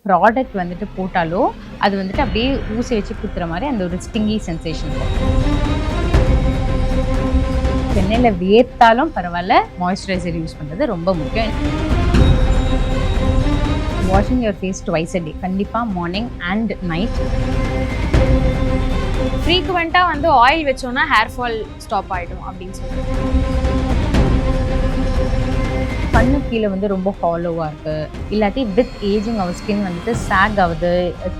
Product வந்துட்டு போட்டாலோ அது வந்துட்டு அப்படியே ஊசி வச்சு குத்துற மாதிரி அந்த ஒரு ஸ்டிங்கி சென்சேஷன் இருக்கும். சென்னையில் வேர்த்தாலும் பரவாயில்ல, மாய்ஸ்சரைசர் யூஸ் பண்ணுறது ரொம்ப முக்கியம். Washing your face twice a day, கண்டிப்பாக மார்னிங் அண்ட் நைட். ஃப்ரீக்வெண்ட்டாக வந்து ஆயில் வச்சோன்னா ஹேர் ஃபால் ஸ்டாப் ஆகிடும் அப்படின்னு சொல்லுவாங்க. கண்ணு கீழே வந்து ரொம்ப ஹாலோவாக இருக்குது, இல்லாட்டி வித் ஏஜிங் அவர் ஸ்கின் வந்துட்டு சாக் ஆகுது,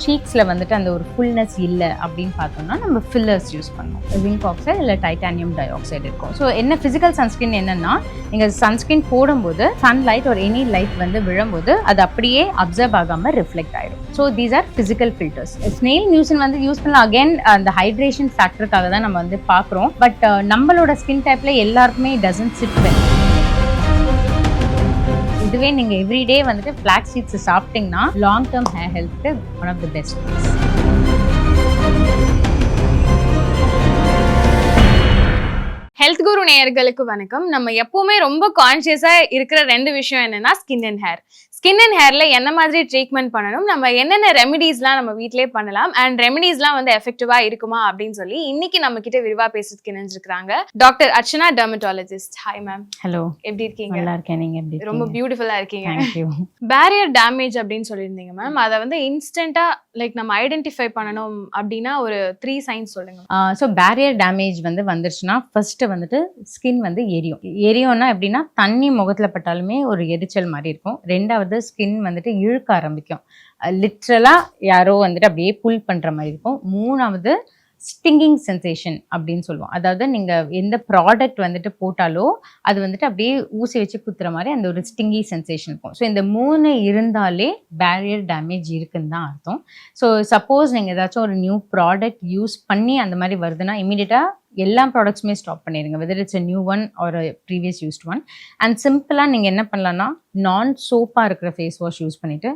சீக்ஸில் வந்துட்டு அந்த ஒரு ஃபுல்னஸ் இல்லை அப்படின்னு பார்த்தோம்னா நம்ம ஃபில்லர்ஸ் யூஸ் பண்ணோம். ஜிங்க் ஆக்சைடு இல்லை டைட்டானியம் டை ஆக்சைடு இருக்கும். ஸோ என்ன ஃபிசிக்கல் சன்ஸ்கிரீன் என்னென்னா, நீங்கள் சன்ஸ்கிரீன் போடும்போது சன்லைட் ஒரு எனி லைட் வந்து விழும்போது அது அப்படியே அப்சர்வ் ஆகாமல் ரிஃப்ளெக்ட் ஆகிடும். So these hour physical filters. Snail mucin வந்து யூஸ் பண்ணலாம். அகேன் அந்த ஹைட்ரேஷன் ஃபேக்டருக்காக தான் நம்ம வந்து பார்க்குறோம். பட் நம்மளோட ஸ்கின் டைப்பில் எல்லாருக்குமே டசன்ட் சிட் வெல். இதுவே நீங்கள் எவ்ரிடே வந்துட்டு ஃப்ளாக்ஸ் சீட்ஸ் சாப்பிட்டீங்கன்னா லாங் டேர்ம் ஹேர் ஹெல்த்துக்கு one of the best things. Health guru நேயர்களுக்கு வணக்கம். நம்ம எப்பவுமே ரொம்ப கான்சியஸா இருக்கிற ரெண்டு விஷயம் என்னன்னா skin and hair. Skin and ஹேர்ல என்ன மாதிரி ட்ரீட்மெண்ட் பண்ணணும், நம்ம என்னென்ன ரெமிடிஸ்லாம் நம்ம வீட்டிலேயே பண்ணலாம், அண்ட் ரெமிடிஸ்லாம் வந்து எஃபெக்டிவா இருக்குமா அப்படின்னு சொல்லி இன்னைக்கு நம்ம கிட்ட விரிவா பேசுறதுக்கு இணைஞ்சிருக்காங்க doctor Archana, dermatologist. Hi ma'am. Hello, எப்படி இருக்கீங்க? நல்லா இருக்கேன், நீங்க எப்படி? ரொம்ப பியூட்டிஃபுல்லா இருக்கீங்க. தேங்க்யூ. பேரியர் டேமேஜ் அப்படின்னு சொல்லியிருந்தீங்க மேம். அதை வந்து இன்ஸ்டன்டா லைக் நம்ம ஐடென்டிஃபை பண்ணணும் அப்படின்னா ஒரு 3 சைன்ஸ் சொல்லுங்க. ஸோ பேரியர் டேமேஜ் வந்து வந்துருச்சுன்னா ஃபர்ஸ்ட் வந்துட்டு ஸ்கின் வந்து எரியும்னா எப்படின்னா தண்ணி முகத்தில் பட்டாலுமே ஒரு எரிச்சல் மாதிரி இருக்கும். ரெண்டாவது ஸ்கின் வந்துட்டு இழுக்க ஆரம்பிக்கும், லிட்ரலாக யாரோ வந்துட்டு அப்படியே புல் பண்ணுற மாதிரி இருக்கும். மூணாவது ஸ்டிங்கிங் சென்சேஷன் அப்படின்னு சொல்லுவோம். அதாவது நீங்கள் எந்த ப்ராடக்ட் வந்துட்டு போட்டாலோ அது வந்துட்டு அப்படியே ஊசி வச்சு குத்துற மாதிரி அந்த ஒரு ஸ்டிங்கி சென்சேஷன் இருக்கும். ஸோ இந்த 3 இருந்தாலே பேரியர் டேமேஜ் இருக்குன்னு தான் அர்த்தம். ஸோ சப்போஸ் நீங்கள் ஏதாச்சும் ஒரு நியூ ப்ராடக்ட் யூஸ் பண்ணி அந்த மாதிரி வருதுன்னா இமீடியட்டாக எல்லா ப்ராடக்ட்ஸுமே ஸ்டாப் பண்ணிடுங்க, whether it's a new one or previous used one. And சிம்பிளாக நீங்கள் என்ன பண்ணலான்னா நான் சோப்பாக இருக்கிற ஃபேஸ் வாஷ் யூஸ் பண்ணிவிட்டு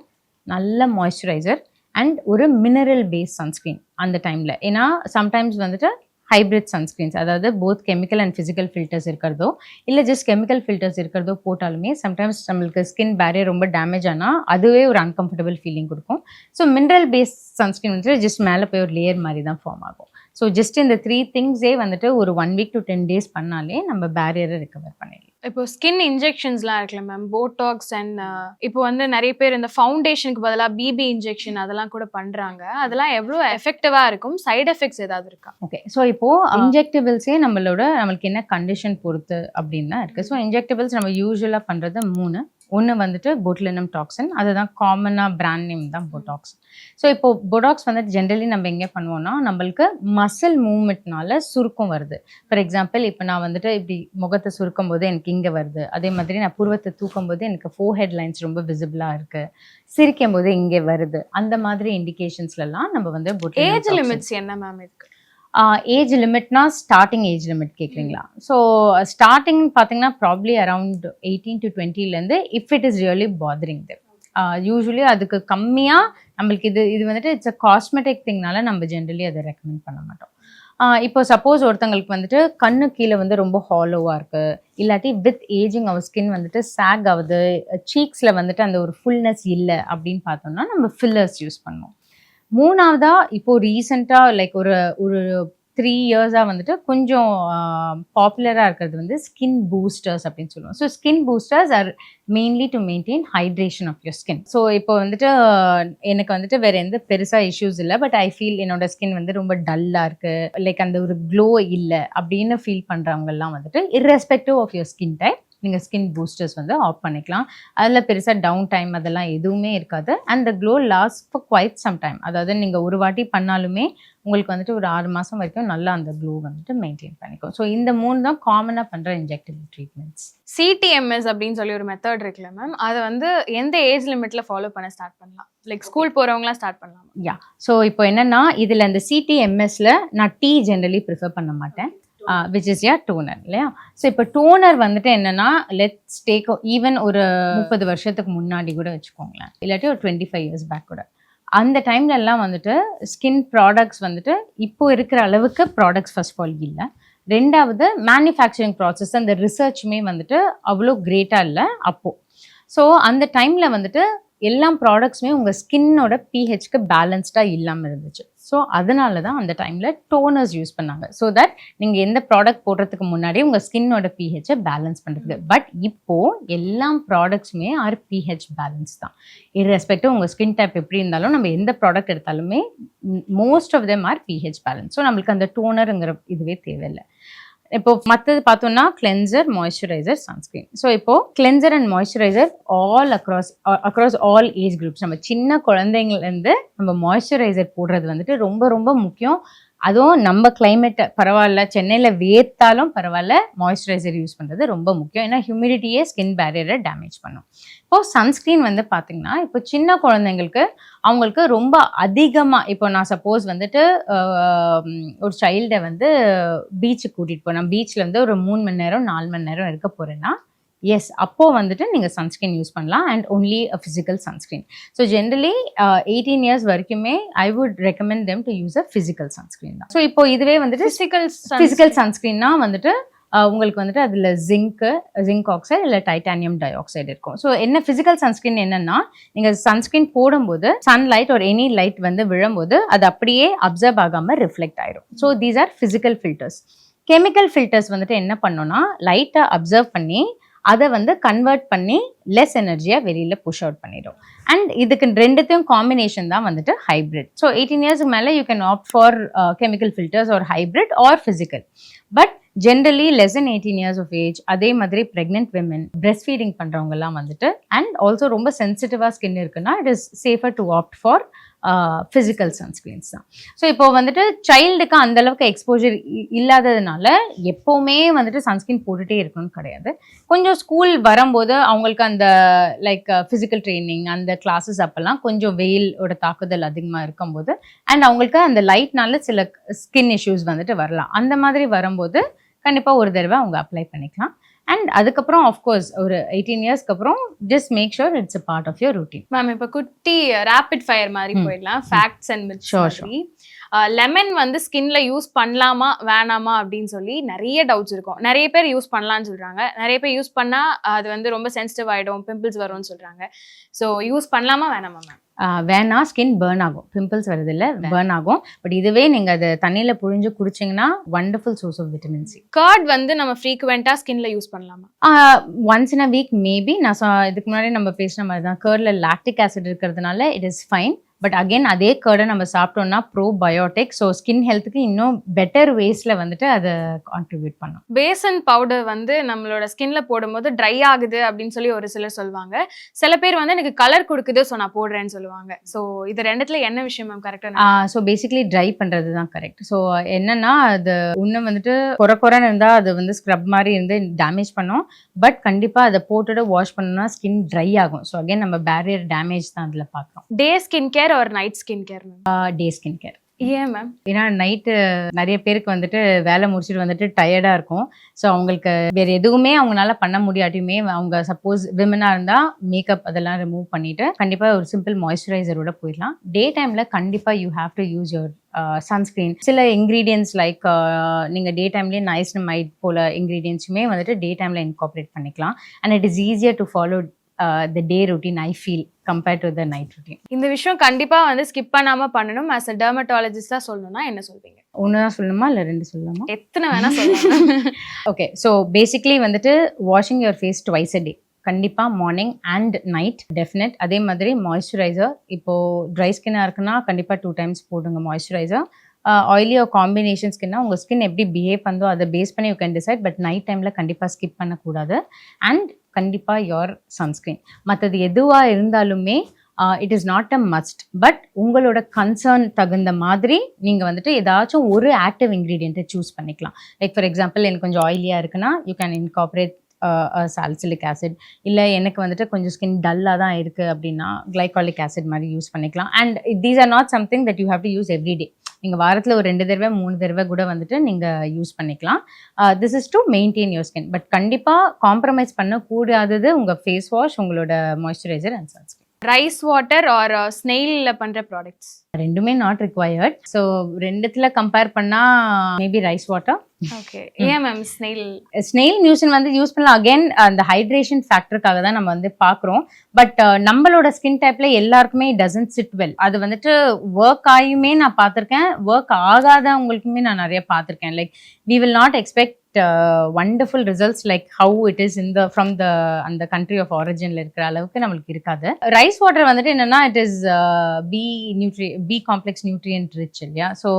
நல்ல மாய்ஸ்சரைசர் அண்ட் ஒரு மினரல் பேஸ்ட் சன்ஸ்க்ரீன் அந்த டைமில். ஏன்னா சம்டைம்ஸ் வந்துட்டு ஹைப்ரிட் சன்ஸ்க்ரீன்ஸ், அதாவது both chemical and physical filters இருக்கிறதோ இல்லை ஜஸ்ட் கெமிக்கல் ஃபில்டர்ஸ் இருக்கிறதோ போட்டாலுமே சம்டைம்ஸ் நம்மளுக்கு ஸ்கின் பேரியர் ரொம்ப டேமேஜ் ஆனால் அதுவே ஒரு அன்கம்ஃபர்டபுள் ஃபீலிங் கொடுக்கும். ஸோ மினரல் பேஸ்ட் சன்ஸ்க்ரீன் வந்துட்டு ஜஸ்ட் மேலே போய் ஒரு லேயர் மாதிரி தான் ஃபார்ம் ஆகும். ஸோ ஜஸ்ட் இந்த 3 திங்ஸே வந்துட்டு ஒரு 1 week to 10 days பண்ணாலே நம்ம பேரியரை ரிகவர் பண்ணிடலாம். இப்போ ஸ்கின் இன்ஜெக்ஷன்ஸ்லாம் இருக்குல்ல மேம், போட்டாக்ஸ் அண்ட் இப்போ வந்து நிறைய பேர் இந்த ஃபவுண்டேஷனுக்கு பதிலாக பிபி இன்ஜெக்ஷன் அதெல்லாம் கூட பண்ணுறாங்க. அதெல்லாம் எவ்வளோ எஃபெக்டிவாக இருக்கும்? சைடு எஃபெக்ட்ஸ் ஏதாவது இருக்கா? ஓகே, ஸோ இப்போது இன்ஜெக்டபிள்ஸே நம்மளுக்கு என்ன கண்டிஷன் பொறுத்து அப்படின்னு தான் இருக்குது. ஸோ இன்ஜெக்டபிள்ஸ் நம்ம யூஸ்வலாக பண்ணுறது 3. ஒன்று வந்துட்டு போட்டுலினம் டாக்ஸின், அதுதான் காமனாக பிராண்ட் நேம் தான் போட்டாக்ஸ். ஸோ இப்போ போடாக்ஸ் வந்துட்டு ஜென்ரலி நம்ம எங்கே பண்ணுவோம்னா நம்மளுக்கு மசில் மூவ்மெண்ட்னால சுருக்கம் வருது. ஃபார் எக்ஸாம்பிள் இப்போ நான் வந்துட்டு இப்படி முகத்தை சுருக்கும் போது எனக்கு இங்கே வருது, அதே மாதிரி நான் புருவத்தை தூக்கும் போது எனக்கு ஃபோர்ஹெட் லைன்ஸ் ரொம்ப விசிபிளாக இருக்குது, சிரிக்கும் போது இங்கே வருது, அந்த மாதிரி இண்டிகேஷன்ஸ்லாம் நம்ம வந்து ஏஜ் லிமிட்ஸ் என்ன மேம் இருக்கு? ஏஜ் லிமிட்னா ஸ்டார்டிங் ஏஜ் லிமிட் கேட்குறீங்களா? ஸோ ஸ்டார்டிங் பார்த்தீங்கன்னா probably around 18 to 20 if it is really bothering them. Usually அதுக்கு கம்மியாக நம்மளுக்கு இது வந்துட்டு இட்ஸ் அ காஸ்மெட்டிக் திங்னால நம்ம ஜென்ரலி அதை ரெக்கமெண்ட் பண்ண மாட்டோம். இப்போ சப்போஸ் ஒருத்தங்களுக்கு வந்துட்டு கண்ணு கீழே வந்து ரொம்ப ஹாலோவாக இருக்குது, இல்லாட்டி வித் ஏஜிங் அவர் ஸ்கின் வந்துட்டு சாக் ஆகுது, சீக்ஸில் வந்துட்டு அந்த ஒரு ஃபுல்னஸ் இல்லை அப்படின்னு பார்த்தோம்னா நம்ம ஃபில்லர்ஸ் யூஸ் பண்ணுவோம். மூணாவதா இப்போ ரீசெண்டாக லைக் ஒரு 3 yearsஆக வந்துட்டு கொஞ்சம் பாப்புலராக இருக்கிறது வந்து ஸ்கின் பூஸ்டர்ஸ் அப்படின்னு சொல்லுவோம். So skin boosters are mainly to maintain hydration of your skin. So இப்போ வந்துட்டு எனக்கு வந்துட்டு வேறு எந்த பெருசாக இஷ்யூஸ் இல்லை, பட் ஐ ஃபீல் என்னோட ஸ்கின் வந்து ரொம்ப டல்லாக இருக்குது, லைக் அந்த ஒரு க்ளோ இல்லை அப்படின்னு ஃபீல் பண்ணுறவங்கெல்லாம் வந்துட்டு irrespective of your skin type நீங்கள் ஸ்கின் பூஸ்டர்ஸ் வந்து ஆஃப் பண்ணிக்கலாம். அதில் பெருசாக டவுன் டைம் அதெல்லாம் எதுவுமே இருக்காது. And the glow last for quite some time. அதாவது நீங்கள் ஒரு வாட்டி பண்ணாலுமே உங்களுக்கு வந்துட்டு ஒரு 6 மாதம் வரைக்கும் நல்லா அந்த க்ளோ வந்துட்டு மெயின்டைன் பண்ணிக்கும். ஸோ இந்த 3 தான் காமனாக பண்ணுற இன்ஜெக்டபிள் ட்ரீட்மெண்ட்ஸ். CTMS அப்படின்னு சொல்லி ஒரு மெத்தட் இருக்குல்ல மேம், அதை வந்து எந்த ஏஜ் லிமிட்டில் ஃபாலோ பண்ண ஸ்டார்ட் பண்ணலாம்? லைக் ஸ்கூல் போகிறவங்களாம் ஸ்டார்ட் பண்ணலாம்? யா, ஸோ இப்போ என்னென்னா இதில் அந்த CTMSல நான் டீ ஜென்ரலி ப்ரிஃபர் பண்ண மாட்டேன், which is your toner இல்லையா? ஸோ இப்போ டோனர் வந்துட்டு என்னன்னா லெட்ஸ் டேக் ஈவன் ஒரு 30 வருஷத்துக்கு முன்னாடி கூட வச்சுக்கோங்களேன், இல்லாட்டி ஒரு 25 years பேக் கூட. அந்த டைம்ல எல்லாம் வந்துட்டு ஸ்கின் ப்ராடக்ட்ஸ் வந்துட்டு இப்போ இருக்கிற அளவுக்கு ப்ராடக்ட்ஸ் ஃபர்ஸ்ட் ஆஃப் ஆல் இல்லை. ரெண்டாவது மேனுஃபேக்சரிங் ப்ராசஸ் அந்த ரிசர்ச்சுமே வந்துட்டு அவ்வளோ கிரேட்டாக இல்லை அப்போது. ஸோ அந்த டைமில் வந்துட்டு எல்லா ப்ராடக்ட்ஸுமே உங்கள் ஸ்கின்னோட பிஹெச்க்கு பேலன்ஸ்டாக இல்லாமல் இருந்துச்சு. ஸோ அதனால தான் அந்த டைமில் டோனர்ஸ் யூஸ் பண்ணாங்க. ஸோ தட் நீங்கள் எந்த ப்ராடக்ட் போடுறதுக்கு முன்னாடி உங்கள் ஸ்கின்னோட பிஹெச்சை பேலன்ஸ் பண்ணுறதுக்கு. பட் இப்போது எல்லா ப்ராடக்ட்ஸுமே ஆர் பிஹெச் பேலன்ஸ் தான். இர்ரெஸ்பெக்டிவ் உங்கள் ஸ்கின் டைப் எப்படி இருந்தாலும் நம்ம எந்த ப்ராடக்ட் எடுத்தாலுமே most of them are pH balance. So நம்மளுக்கு அந்த டோனருங்கிற இதுவே தேவையில்லை. இப்போ மற்றது பார்த்தோம்னா கிளென்சர், மாய்ஸ்சரைசர், சன்ஸ்கிரீன். ஸோ இப்போ cleanser and moisturiser all across all age groups. நம்ம சின்ன குழந்தைங்கள்லேருந்து நம்ம மாய்ஸ்சரைசர் போடுறது வந்துட்டு ரொம்ப ரொம்ப முக்கியம். அதுவும் நம்ம கிளைமேட் பரவாயில்ல, சென்னையில் வேர்த்தாலும் பரவாயில்ல, மாய்ஸ்சரைசர் யூஸ் பண்ணுறது ரொம்ப முக்கியம். ஏன்னா ஹியூமிடிட்டியே ஸ்கின் பேரியரை டேமேஜ் பண்ணும். இப்போது சன்ஸ்க்ரீன் வந்து பார்த்திங்கன்னா இப்போ சின்ன குழந்தைங்களுக்கு அவங்களுக்கு ரொம்ப அதிகமாக, இப்போ நான் சப்போஸ் வந்துட்டு ஒரு சைல்டை வந்து பீச்சுக்கு கூட்டிகிட்டு போனேன், பீச்சில் வந்து ஒரு 3 மணி நேரம் 4 மணி நேரம் இருக்க போகிறேன்னா எஸ், அப்போது வந்துட்டு நீங்கள் சன்ஸ்க்ரீன் யூஸ் பண்ணலாம். And only a physical sunscreen. So generally 18 years வரைக்குமே I would recommend them to use a physical sunscreen தான். ஸோ இப்போ இதுவே வந்துட்டு ஃபிசிக்கல் சன்ஸ்க்ரீன்னா வந்துட்டு உங்களுக்கு வந்துட்டு அதில் ஜிங்க் ஆக்சைடு இல்லை டைட்டானியம் டை ஆக்சைடு இருக்கும். ஸோ என்ன ஃபிசிக்கல் சன்ஸ்க்ரீன் என்னன்னா, நீங்கள் சன்ஸ்க்ரீன் போடும்போது சன்லைட் ஒரு எனி லைட் வந்து விழும்போது அது அப்படியே அப்சர்வ் ஆகாமல் ரிஃப்ளெக்ட் ஆயிடும். So these hour physical filters. Chemical filters வந்துட்டு என்ன பண்ணோன்னா, லைட்டை அப்சர்வ் பண்ணி அதை வந்து கன்வெர்ட் பண்ணி லெஸ் எனர்ஜியாக வெளியில் புஷ் அவுட் பண்ணிடும். அண்ட் இதுக்கு ரெண்டுத்தையும் காம்பினேஷன் தான் வந்துட்டு ஹைப்ரிட். ஸோ 18 இயர்ஸ்க்கு மேலே you can opt for chemical filters or hybrid or physical. But generally less than 18 years of age, அதே மாதிரி ப்ரெக்னென்ட் விமன், பிரெஸ்ட் ஃபீடிங் பண்ணுறவங்கலாம் வந்துட்டு அண்ட் ஆல்சோ ரொம்ப சென்சிட்டிவாக ஸ்கின் இருக்குன்னா it is safer to opt for physical sunscreens தான். So இப்போ வந்துட்டு சைல்டுக்கு அந்தளவுக்கு எக்ஸ்போஜர் இல்லாததுனால எப்போவுமே வந்துட்டு சன்ஸ்க்ரீன் போட்டுகிட்டே இருக்கணும்னு கிடையாது. கொஞ்சம் ஸ்கூல் வரும்போது அவங்களுக்கு அந்த லைக் ஃபிசிக்கல் ட்ரைனிங் அந்த கிளாஸஸ் அப்போல்லாம் கொஞ்சம் வெயிலோட தாக்குதல் அதிகமாக இருக்கும்போது அண்ட் அவங்களுக்கு அந்த லைட்னால சில ஸ்கின் இஷ்யூஸ் வந்துட்டு வரலாம். அந்த மாதிரி வரும்போது கண்டிப்பாக ஒரு தடவை அவங்க அப்ளை பண்ணிக்கலாம். அண்ட் அதுக்கப்புறம் ஆஃப்கோர்ஸ் ஒரு 18 இயர்ஸ்க்கு அப்புறம் just make sure it's a part of your routine. Ma'am இப்போ குட்டி ரேபிட் ஃபயர் மாதிரி போயிடலாம். ஃபேக்ட்ஸ் அண்ட் மித்ஸ் மாதிரி. லெமன் வந்து ஸ்கின்ல யூஸ் பண்ணலாமா வேணாமா அப்படின்னு சொல்லி நிறைய டவுட்ஸ் இருக்கும். நிறைய பேர் யூஸ் பண்ணலாம்னு சொல்றாங்க, நிறைய பேர் யூஸ் பண்ணா அது வந்து ரொம்ப சென்சிட்டிவ் ஆயிடும், பிம்பிள்ஸ் வரும்னு சொல்றாங்க. ஸோ யூஸ் பண்ணலாமா வேணாமா மேம்? வேணா, ஸ்கின் பேர்ன் ஆகும், பிம்பிள்ஸ் வருது இல்லை, பேர்ன் ஆகும். பட் இதுவே நீங்கள் அதை தண்ணியில் புழிஞ்சு குடிச்சிங்கன்னா wonderful source of vitamin C. Curd வந்து நம்ம ஃப்ரீக்வெண்ட்டாக ஸ்கின்ல யூஸ் பண்ணலாமா? Once in a week maybe. நான் இதுக்கு முன்னாடி நம்ம பேசின மாதிரி தான், கர்டில் லாக்டிக் ஆசிட் இருக்கிறதுனால it is fine. But again அதே கர்டை நம்ம சாப்பிட்டோம்னா ப்ரோபயோட்டிக். ஸோ ஸ்கின் ஹெல்த்துக்கு இன்னும் பெட்டர் வேஸில் வந்துட்டு அதை கான்ட்ரிபியூட் பண்ணும். பேசன் பவுடர் வந்து நம்மளோட ஸ்கின்ல போடும்போது ட்ரை ஆகுது அப்படின்னு சொல்லி ஒரு சிலர் சொல்லுவாங்க. சில பேர் வந்து எனக்கு கலர் கொடுக்குது ஸோ நான் போடுறேன்னு சொல்லுவாங்க. ஸோ இது ரெண்டுத்துல என்ன விஷயம் மேம் கரெக்டாக? ஸோ பேசிக்லி ட்ரை பண்ணுறது தான் கரெக்ட். ஸோ என்னன்னா, அது இன்னும் வந்துட்டு குறைன்னு இருந்தால் அது வந்து ஸ்க்ரப் மாதிரி இருந்து டேமேஜ் பண்ணும். பட் கண்டிப்பாக அதை போட்டுட்டு வாஷ் பண்ணோம்னா ஸ்கின் ட்ரை ஆகும். ஸோ அகெயின் நம்ம பேரியர் டேமேஜ் தான் அதில் பார்க்குறோம். டே ஸ்கின் கேர் ஒரு நைட் ஸ்கின் கேர்? டே ஸ்கின் கேர். ஏன் மேம்? ஏன்னா நைட்டு நிறைய பேருக்கு வந்துட்டு வேலை முடிச்சுட்டு வந்துட்டு டயர்டாக இருக்கும். ஸோ அவங்களுக்கு வேறு எதுவுமே அவங்களால பண்ண முடியாட்டியுமே, அவங்க சப்போஸ் விமனாக இருந்தால் மேக்கப் அதெல்லாம் ரிமூவ் பண்ணிவிட்டு கண்டிப்பாக ஒரு சிம்பிள் மாய்ஸ்சரைசரோட போயிடலாம். டே டைமில் கண்டிப்பாக you have to use your sunscreen. சில இன்க்ரீடியன்ட்ஸ் லைக் நீங்கள் டே டைம்லேயே நைஸ்னமைட் போல் இன்க்ரீடியன்ட்ஸுமே வந்துட்டு டே டைமில் இன்கார்பரேட் பண்ணிக்கலாம். And it is easier to follow the day routine I feel compared to the night routine. இந்த விஷயம் கண்டிப்பா வந்து ஸ்கிப் பண்ணாம பண்ணணும். as a dermatologist சொல்லணும்னா என்ன சொல்வீங்க? ஒன்று தான் சொல்லணுமா இல்லை 2 சொல்லலாமா? எத்தனை வேணா சொல்லலாம். ஓகே, ஸோ பேசிக்லி வந்துட்டு washing your face twice a day, கண்டிப்பாக மார்னிங் அண்ட் நைட் டெஃபினட். அதே மாதிரி மாய்ஸ்சரைசர், இப்போது ட்ரை ஸ்கின்னாக இருக்குன்னா கண்டிப்பாக 2 times போடுங்க மாய்ஸ்சரைசர். ஆயிலி ஒரு காம்பினேஷன் ஸ்கின்னா உங்கள் ஸ்கின் எப்படி பிஹேவ் பண்ணதோ அதை பேஸ் பண்ணி you can decide. But night டைமில் கண்டிப்பாக ஸ்கிப் பண்ணக்கூடாது. அண்ட் கண்டிப்பாக யோர் சன்ஸ்க்ரீன். மற்றது எதுவாக இருந்தாலுமே it is not a must. But உங்களோட கன்சர்ன் தகுந்த மாதிரி நீங்கள் வந்துட்டு ஏதாச்சும் ஒரு ஆக்டிவ் இன்க்ரீடியண்ட்டை சூஸ் பண்ணிக்கலாம். லைக் ஃபார் எக்ஸாம்பிள் எனக்கு கொஞ்சம் ஆயிலியாக இருக்குன்னா you can incorporate salicylic acid. இல்லை எனக்கு வந்துட்டு கொஞ்சம் ஸ்கின் டல்லாக தான் இருக்குது அப்படின்னா கிளைகாலிக் ஆசிட் மாதிரி யூஸ் பண்ணிக்கலாம். And these are not something that you have to use every day. நீங்கள் வாரத்தில் ஒரு 2 தடவை 3 தடவை கூட வந்துட்டு நீங்கள் யூஸ் பண்ணிக்கலாம். This is to maintain your skin. But கண்டிப்பாக காம்ப்ரமைஸ் பண்ணக்கூடாதது உங்கள் ஃபேஸ் வாஷ், உங்களோட moisturiser and sunscreen. Rice water or ஸ்னெயிலில் பண்ணுற ப்ராடக்ட்ஸ் ரெண்டுமே நாட் ரிக்வயர்ட். ஸோ ரெண்டுத்தில் கம்பேர் பண்ணால் மேபி ரைஸ் வாட்டர். ஓகே, ஏன் மேம் ஸ்னெயில்? ஸ்னெயில் மியூசின் வந்து யூஸ் பண்ணலாம். அகைன் அந்த ஹைட்ரேஷன் ஃபேக்டருக்காக தான் நம்ம வந்து பார்க்குறோம். பட் நம்மளோட ஸ்கின் டைப்ல எல்லாருக்குமே டசன்ட் சிட் வெல். அது வந்துட்டு ஒர்க் ஆகியுமே நான் பார்த்துருக்கேன், ஒர்க் ஆகாதவங்களுக்குமே நான் நிறைய பார்த்துருக்கேன். Like we will not expect wonderful results like how it is in the from the அந்த country of originல இருக்கிற அளவுக்கு நம்மளுக்கு இருக்காது. ரைஸ் வாட்டர் வந்துட்டு என்னன்னா it is B complex nutrient rich இல்லையா. So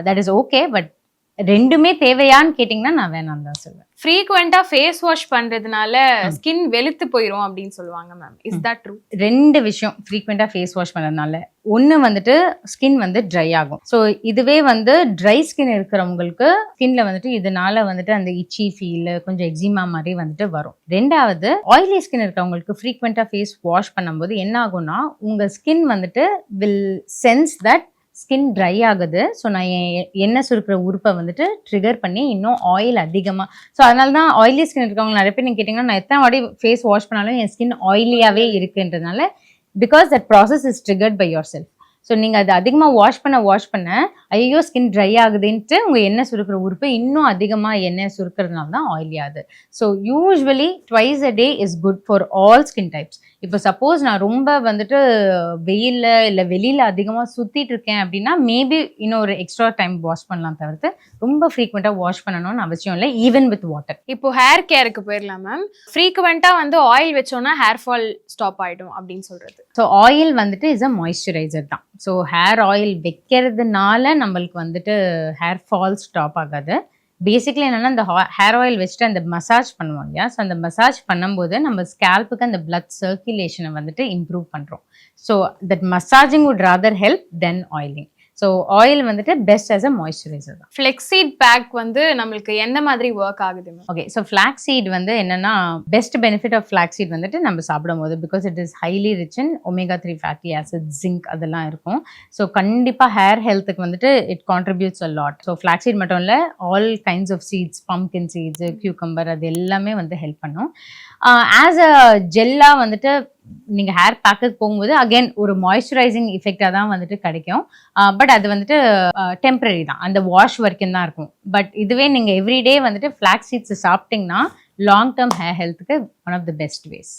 that is okay, but ரெண்டுமே தேவையான்னு கேட்டிங்கன்னா நான் வேணாம் தான் சொல்லுவேன். ஃப்ரீக்வெண்டா ஃபேஸ் வாஷ் பண்றதுனால ஸ்கின் வெளுத்து போயிடும் அப்படின்னு சொல்லுவாங்க மேம். Is that true? ரெண்டு விஷயம் ஃப்ரீக்வெண்டா ஃபேஸ் வாஷ் பண்ணதுனால. ஒன்று வந்துட்டு ஸ்கின் வந்து ட்ரை ஆகும். ஸோ இதுவே வந்து ட்ரை ஸ்கின் இருக்கிறவங்களுக்கு ஸ்கின்ல வந்துட்டு இதனால வந்துட்டு அந்த இச்சி ஃபீல், கொஞ்சம் எக்ஸிமா மாதிரி வந்துட்டு வரும். ரெண்டாவது ஆயிலி ஸ்கின் இருக்கிறவங்களுக்கு ஃப்ரீக்வெண்டா ஃபேஸ் வாஷ் பண்ணும்போது என்ன ஆகும்னா உங்க ஸ்கின் வந்துட்டு will sense that skin try ஆகுது. ஸோ நான் எண்ணெய் சுருக்கிற உறுப்பை வந்துட்டு ட்ரிகர் பண்ணி இன்னும் ஆயில் அதிகமாக. ஸோ அதனால தான் ஆயிலி ஸ்கின் இருக்கவங்க நிறைய பேர் நீங்கள் கேட்டிங்கன்னா நான் எத்தனை வாட்டி ஃபேஸ் வாஷ் பண்ணாலும் என் ஸ்கின் ஆயிலியாகவே இருக்குன்றதுனால because that process is triggered by yourself. So நீங்கள் அது அதிகமாக வாஷ் பண்ண ஐயோ ஸ்கின் ட்ரை ஆகுதுன்ட்டு உங்கள் எண்ணெய் சுருக்கிற உறுப்பு இன்னும் அதிகமாக எண்ணெய் சுருக்கிறதுனால தான் ஆயிலி ஆகுது. So usually twice a day is good for all skin types. இப்போ சப்போஸ் நான் ரொம்ப வந்துட்டு வெயிலில் இல்லை வெளியில் அதிகமாக சுற்றிட்டு இருக்கேன் அப்படின்னா மேபி இன்னும் ஒரு எக்ஸ்ட்ரா டைம் வாஷ் பண்ணலாம், தவிர்த்து ரொம்ப ஃப்ரீக்வெண்ட்டாக வாஷ் பண்ணணும்னு அவசியம் இல்லை, ஈவன் வித் வாட்டர். இப்போ ஹேர் கேருக்கு போயிடலாம் மேம். ஃப்ரீக்வெண்ட்டாக வந்து ஆயில் வச்சோன்னா ஹேர் ஃபால் ஸ்டாப் ஆகிடும் அப்படின்னு சொல்கிறது. ஸோ ஆயில் வந்துட்டு இஸ் அ மாய்ஸ்சரைசர் தான். ஸோ ஹேர் ஆயில் வைக்கிறதுனால நம்மளுக்கு வந்துட்டு ஹேர் ஃபால் ஸ்டாப் ஆகாது. பேசிக்கலி என்னன்னா அந்த ஹேர் ஆயில் வச்சுட்டு அந்த மசாஜ் பண்ணுவோம் இல்லையா. ஸோ அந்த மசாஜ் பண்ணும்போது நம்ம ஸ்கேல்புக்கு அந்த பிளட் சர்க்குலேஷனை வந்துட்டு இம்ப்ரூவ் பண்ணுறோம். So that massaging would rather help then oiling. So oil வந்துட்டு பெஸ்ட் ஆஸ் அ மாய்ஸ்சரைசர் தான். ஃப்ளெக்ஸீட் பேக் வந்து நம்மளுக்கு எந்த மாதிரி ஒர்க் ஆகுது? ஓகே, ஸோ ஃபிளாக்ஸ் சீட் வந்து என்னன்னா best benefit of flax seed வந்துட்டு நம்ம சாப்பிடும் போது because it is highly rich in omega 3 fatty acid, zinc அதெல்லாம் இருக்கும். ஸோ கண்டிப்பாக ஹேர் ஹெல்த்துக்கு வந்துட்டு it contributes a lot. So flax seed மட்டும் இல்லை, all kinds of seeds, pumpkin seeds, cucumber அது எல்லாமே வந்து ஹெல்ப் பண்ணும். ஆஸ் அ ஜெல்லாக வந்துட்டு நீங்கள் ஹேர் பேக்குக்கு போகும்போது அகெயின் ஒரு மாய்ஸ்சரைசிங் எஃபெக்டாக தான் வந்துட்டு கிடைக்கும். பட் அது வந்துட்டு டெம்பரரி தான், அந்த வாஷ் வரைக்கும் தான் இருக்கும். பட் இதுவே நீங்கள் எவ்ரிடே வந்துட்டு ஃபிளாக்ஸ் சீட்ஸ் சாப்பிட்டீங்கன்னா லாங் டேர்ம் ஹேர் ஹெல்த்துக்கு one of the best ways.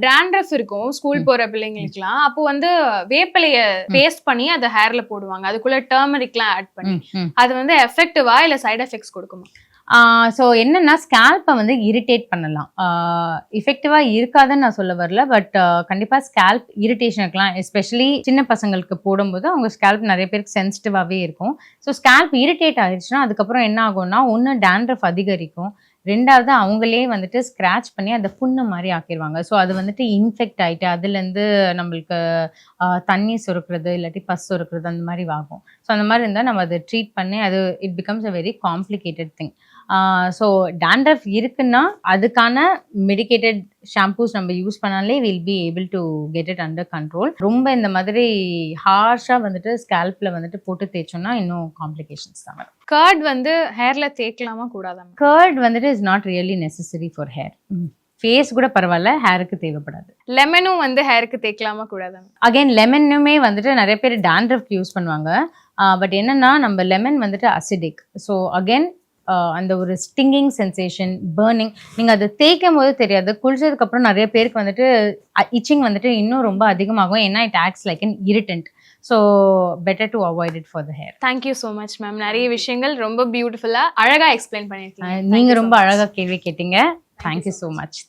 Dandruff இருக்கும் ஸ்கூல் போற பிள்ளைங்களுக்குலாம், அப்போ வந்து வேப்பிலைய பேஸ்ட் பண்ணி அதை ஹேர்ல போடுவாங்க, அதுக்குள்ள டர்மரிக்லாம் ஆட் பண்ணி. அது வந்து எஃபெக்டிவா இல்லை சைட் எஃபெக்ட்ஸ் கொடுக்குமா? ஸோ என்னன்னா ஸ்கேல்பை வந்து இரிட்டேட் பண்ணலாம். எஃபெக்டிவாக இருக்காதுன்னு நான் சொல்ல வரல, பட் கண்டிப்பாக ஸ்கேல்ப் இரிட்டேஷன் இருக்கலாம். எஸ்பெஷலி சின்ன பசங்களுக்கு போடும்போது அவங்க ஸ்கேல்ப் நிறைய பேருக்கு சென்சிட்டிவாகவே இருக்கும். ஸோ ஸ்கேல்ப் இரிட்டேட் ஆயிடுச்சுன்னா அதுக்கப்புறம் என்ன ஆகும்னா ஒன்று டேண்ட்ரஃப் அதிகரிக்கும், ரெண்டாவது அவங்களே வந்துட்டு ஸ்க்ராட்ச் பண்ணி அதை புண்ணு மாதிரி ஆக்கிடுவாங்க. ஸோ அது வந்துட்டு இன்ஃபெக்ட் ஆகிட்டு அதுலேருந்து நம்மளுக்கு தண்ணி சுருக்கிறது இல்லாட்டி பஸ் சுருக்கிறது அந்த மாதிரி ஆகும். ஸோ அந்த மாதிரி இருந்தால் நம்ம அதை ட்ரீட் பண்ணி அது it becomes a very complicated thing. So dandruff இருக்குன்னா அதுக்கான மெடிக்கேட்டட் ஷாம்பூஸ் நம்ம யூஸ் பண்ணாலே will be able to get it under control. ரொம்ப இந்த மாதிரி ஹார்ஷாக வந்துட்டு ஸ்கேல்பில் வந்துட்டு போட்டு தேய்ச்சோம்னா இன்னும் காம்ப்ளிகேஷன்ஸ் தான் வரும். கர்ட் வந்து ஹேர்ல தேய்க்கலாமா கூடாதா? கர்ட் வந்துட்டு is not really necessary for hair. Face கூட பரவாயில்ல, ஹேருக்கு தேவைப்படாது. லெமனும் வந்து ஹேருக்கு தேய்க்கலாமா கூடாதா? அகைன் லெமனுமே வந்துட்டு நிறைய பேர் டேண்ட்ரஃப்க்கு யூஸ் பண்ணுவாங்க. பட் என்னன்னா நம்ம லெமன் வந்துட்டு அசிடிக். ஸோ அகைன் அந்த ஒரு ஸ்டிங்கிங் சென்சேஷன், பர்னிங் நீங்கள் அதை தேய்க்கும் போது தெரியாது. குளிச்சதுக்கப்புறம் நிறைய பேருக்கு வந்துட்டு இச்சிங் வந்துட்டு இன்னும் ரொம்ப அதிகமாகும். ஏன்னா it acts like an irritant. So better to avoid it for the hair. Thank you so much ma'am. நிறைய விஷயங்கள் ரொம்ப பியூட்டிஃபுல்லாக அழகாக எக்ஸ்பிளைன் பண்ணியிருக்கீங்க. நீங்கள் ரொம்ப அழகாக கேள்வி கேட்டீங்க. Thank you so much.